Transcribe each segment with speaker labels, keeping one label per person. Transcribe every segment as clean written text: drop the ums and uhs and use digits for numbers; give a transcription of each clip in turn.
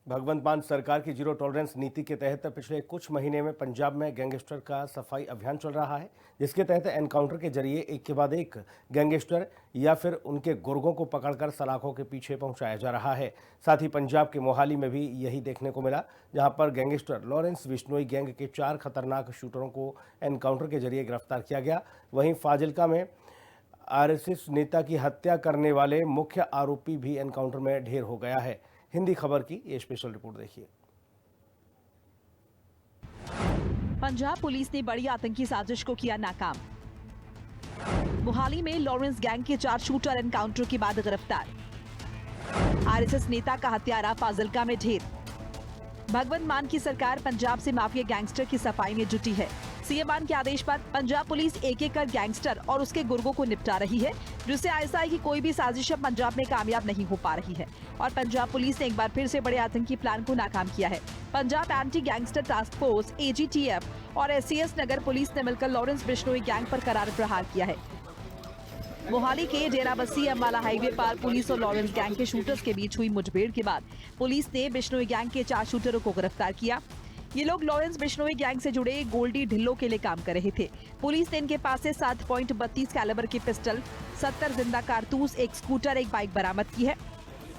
Speaker 1: भगवंत मान सरकार की जीरो टॉलरेंस नीति के तहत पिछले कुछ महीने में पंजाब में गैंगस्टर का सफाई अभियान चल रहा है, जिसके तहत एनकाउंटर के जरिए एक के बाद एक गैंगस्टर या फिर उनके गुर्गों को पकड़कर सलाखों के पीछे पहुंचाया जा रहा है। साथ ही पंजाब के मोहाली में भी यही देखने को मिला, जहां पर गैंगस्टर लॉरेंस बिश्नोई गैंग के 4 खतरनाक शूटरों को एनकाउंटर के जरिए गिरफ्तार किया गया। वहीं फाजिल्का में आरएसएस नेता की हत्या करने वाले मुख्य आरोपी भी एनकाउंटर में ढेर हो गया है। हिंदी खबर की ये स्पेशल रिपोर्ट देखिए।
Speaker 2: पंजाब पुलिस ने बड़ी आतंकी साजिश को किया नाकाम। मोहाली में लॉरेंस गैंग के 4 शूटर एनकाउंटर के बाद गिरफ्तार। आरएसएस नेता का हत्यारा फाजिल्का में ढेर। भगवंत मान की सरकार पंजाब से माफिया गैंगस्टर की सफाई में जुटी है। सीएम मान के आदेश पर पंजाब पुलिस एक एक कर गैंगस्टर और उसके गुर्गों को निपटा रही है, जिससे आईएसआई की कोई भी साजिश पंजाब में कामयाब नहीं हो पा रही है और पंजाब पुलिस ने एक बार फिर से बड़े आतंकी प्लान को नाकाम किया है। Punjab anti gangster task force AGTF और SCS नगर पुलिस ने मिलकर लॉरेंस बिश्नोई गैंग पर करार प्रहार किया है। मोहाली के डेराबस्सी अम्बाला हाईवे पर पुलिस और लॉरेंस गैंग के शूटर्स के बीच हुई मुठभेड़ के बाद पुलिस ने बिश्नोई गैंग के 4 शूटरों को गिरफ्तार किया। ये लोग लॉरेंस बिश्नोई गैंग से जुड़े गोल्डी ढिल्लों के लिए काम कर रहे थे। पुलिस ने इनके पास से 7.32 कैलिबर की पिस्टल, 70 जिंदा कारतूस, एक स्कूटर, एक बाइक बरामद की है।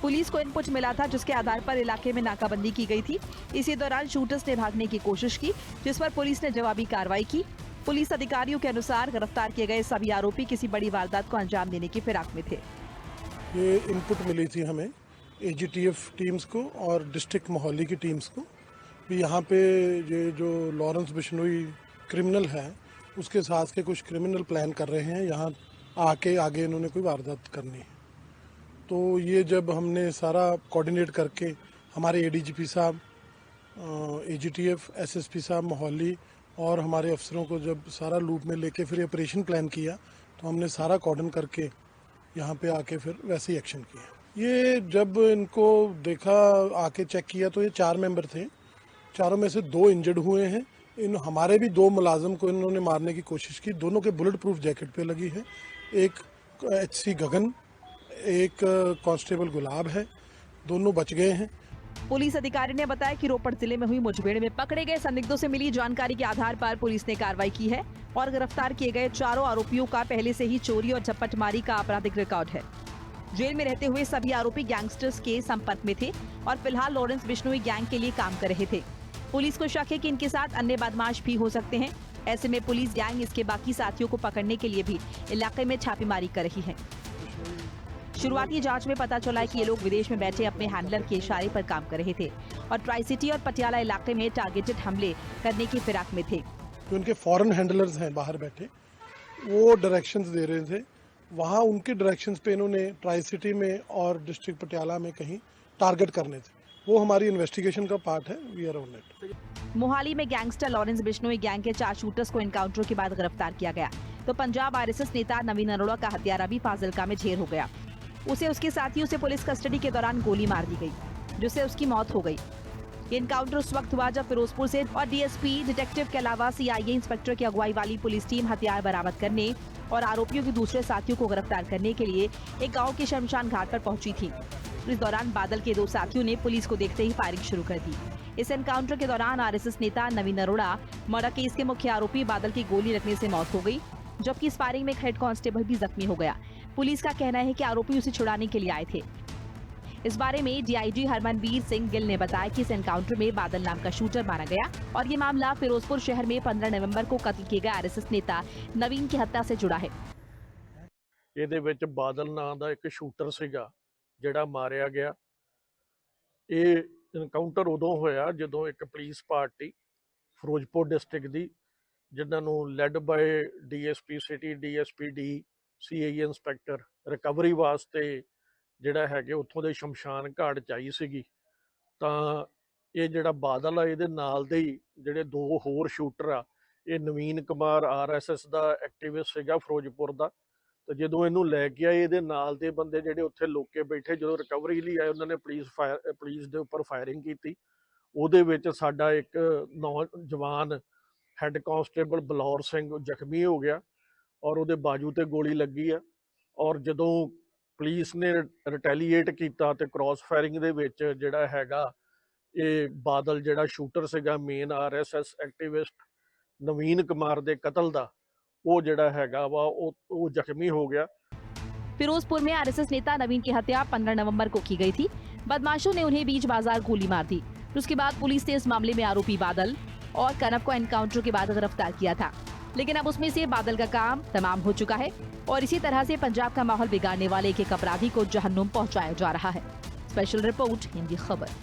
Speaker 2: पुलिस को इनपुट मिला था, जिसके आधार पर इलाके में नाकाबंदी की गई थी। इसी दौरान शूटर्स ने भागने की कोशिश की, जिस पर पुलिस ने जवाबी कार्रवाई की। पुलिस अधिकारियों के अनुसार गिरफ्तार किए गए सभी आरोपी किसी बड़ी वारदात को अंजाम देने की फिराक में थे।
Speaker 3: ये इनपुट मिली थी हमें AGTF टीम्स को और डिस्ट्रिक्ट मोहाली की टीम्स को भी, यहाँ पे ये जो लॉरेंस बिश्नोई क्रिमिनल है उसके साथ के कुछ क्रिमिनल प्लान कर रहे हैं, यहाँ आके आगे इन्होंने कोई वारदात करनी है। तो ये जब हमने सारा कोऑर्डिनेट करके हमारे ADGP साहब, AGTF SSP साहब मोहाली और हमारे अफसरों को जब सारा लूप में लेके फिर ऑपरेशन प्लान किया, तो हमने सारा कोऑर्डिनेट करके यहाँ पे आके फिर वैसे ही एक्शन किया। ये जब इनको देखा, आके चेक किया, तो ये 4 मेंबर थे। चारों में से 2 इंजर्ड हुए हैं। इन हमारे भी 2 मुलाजिम को इन्होंने मारने की कोशिश की। दोनों के बुलेट प्रूफ जैकेट पे लगी है। एक HC गगन, एक कांस्टेबल गुलाब है। दोनों बच गए हैं।
Speaker 2: पुलिस अधिकारी ने बताया कि रोपड़ जिले में हुई मुठभेड़ में पकड़े गए संदिग्धों से मिली जानकारी के आधार पर पुलिस ने कार्रवाई की है और गिरफ्तार किए गए 4 आरोपियों का पहले से ही चोरी और झपटमारी का आपराधिक रिकॉर्ड है। जेल में रहते हुए सभी आरोपी गैंगस्टर्स के संपर्क में थे और फिलहाल लॉरेंस बिश्नोई गैंग के लिए काम कर रहे थे। पुलिस को शक है कि इनके साथ अन्य बदमाश भी हो सकते हैं। ऐसे में पुलिस गैंग इसके बाकी साथियों को पकड़ने के लिए भी इलाके में छापेमारी कर रही है। शुरुआती जांच में पता चला है कि ये लोग विदेश में बैठे अपने हैंडलर के इशारे पर काम कर रहे थे और ट्राई सिटी और पटियाला इलाके में टारगेटेड हमले करने की फिराक में थे।
Speaker 3: जो उनके फॉरेन हैंडलर्स हैं बाहर बैठे, वो डायरेक्शंस दे रहे थे। वहाँ उनके डायरेक्शंस पे इन्होंने ट्राई सिटी में और डिस्ट्रिक्ट पटियाला में कहीं टारगेट करने थे। वो हमारी इन्वेस्टिगेशन का पार्ट है। We are on it.
Speaker 2: Mohali में गैंगस्टर लॉरेंस बिश्नोई गैंग के 4 शूटर्स को एनकाउंटर के बाद गिरफ्तार किया गया, तो पंजाब RSS नेता नवीन अरोड़ा का हत्यारा भी फाजिल्का में ढेर हो गया। उसे उसके साथियों से पुलिस कस्टडी के दौरान गोली मार दी गई, जिससे उसकी मौत हो गई। ये एनकाउंटर उस वक्त हुआ जब फिरोजपुर से और DSP डिटेक्टिव के अलावा CIA इंस्पेक्टर की अगुवाई वाली पुलिस टीम हथियार बरामद करने और आरोपियों के दूसरे साथियों को गिरफ्तार करने के लिए एक गांव के शमशान घाट पर पहुंची थी। इस दौरान बादल के 2 साथियों ने पुलिस को देखते ही फायरिंग शुरू कर दी। इस एनकाउंटर के दौरान RSS नेता नवीन अरोड़ा, मर्डर केस के मुख्य आरोपी बादल की गोली लगने से मौत हो गई, जबकि इस फायरिंग में एक हेड कांस्टेबल भी जख्मी हो गया। पुलिस का कहना है कि आरोपी उसे छुड़ाने के लिए आए थे। इस बारे में DIG हरमनवीर सिंह गिल ने बताया कि इस एनकाउंटर में बादल नाम का शूटर मारा गया और ये मामला फिरोजपुर शहर में 15 नवंबर को कत्ल किए गए RSS नेता नवीन की हत्या से जुड़ा है।
Speaker 4: ਇਹਦੇ ਵਿੱਚ ਬਾਦਲ ਨਾਂ ਦਾ ਇੱਕ ਸ਼ੂਟਰ ਸੀਗਾ ਜਿਹੜਾ ਮਾਰਿਆ ਗਿਆ। ਇਹ ਇਨਕਾਊਂਟਰ ਉਦੋਂ ਹੋਇਆ ਜਦੋਂ ਇੱਕ ਪੁਲਿਸ ਪਾਰਟੀ ਫਿਰੋਜ਼ਪੁਰ ਡਿਸਟ੍ਰਿਕਟ ਦੀ, ਜਿਨ੍ਹਾਂ ਨੂੰ led by DSP city, DSP D, CAE inspector recovery ਵਾਸਤੇ ਜਿਹੜਾ ਹੈਗੇ ਉੱਥੋਂ ਦੇ ਸ਼ਮਸ਼ਾਨ ਘਾਟ 'ਚ ਆਈ ਸੀਗੀ। ਤਾਂ ਇਹ ਜਿਹੜਾ ਬਾਦਲ ਆ, ਇਹਦੇ ਨਾਲ ਦੇ ਹੀ ਜਿਹੜੇ 2 ਹੋਰ ਸ਼ੂਟਰ ਆ, ਇਹ ਨਵੀਨ ਕੁਮਾਰ RSS ਦਾ ਐਕਟਿਵਿਸਟ ਸੀਗਾ ਫਿਰੋਜ਼ਪੁਰ ਦਾ। तो जो इनू लैके आए, ये नाल दे बंदे जिहड़े उत्थे लोके बैठे जो रिकवरी लई आए, उन्होंने पुलिस दे उपर फायरिंग की। उहदे विच साडा एक नौजवान हैड कांस्टेबल बलौर सिंह जख्मी हो गया और उहदे बाजू ते गोली लगी है। और जदों पुलिस ने रिटैलीएट किया तो क्रॉस फायरिंग दे विच जिहड़ा हैगा ਇਹ ਬਾਦਲ ਜਿਹੜਾ ਸ਼ੂਟਰ ਸੀਗਾ ਮੇਨ ਆਰਐਸਐਸ ਐਕਟਿਵਿਸਟ ਨਵੀਨ ਕੁਮਾਰ ਦੇ ਕਤਲ ਦਾ ਉਹ ਜਿਹੜਾ ਹੈਗਾ ਵਾ ਉਹ ਜ਼ਖਮੀ ਹੋ ਗਿਆ।
Speaker 2: फिरोजपुर में आरएसएस नेता नवीन की हत्या 15 नवंबर को की गई थी। बदमाशों ने उन्हें बीच बाजार गोली मार दी। उसके बाद पुलिस ने इस मामले में आरोपी बादल और कनब को एनकाउंटर के बाद गिरफ्तार किया था, लेकिन अब उसमें से बादल का काम तमाम हो चुका है और इसी तरह से पंजाब का माहौल बिगाड़ने वाले एक अपराधी को जहन्नुम पहुंचाया जा रहा है। स्पेशल रिपोर्ट, हिंदी खबर।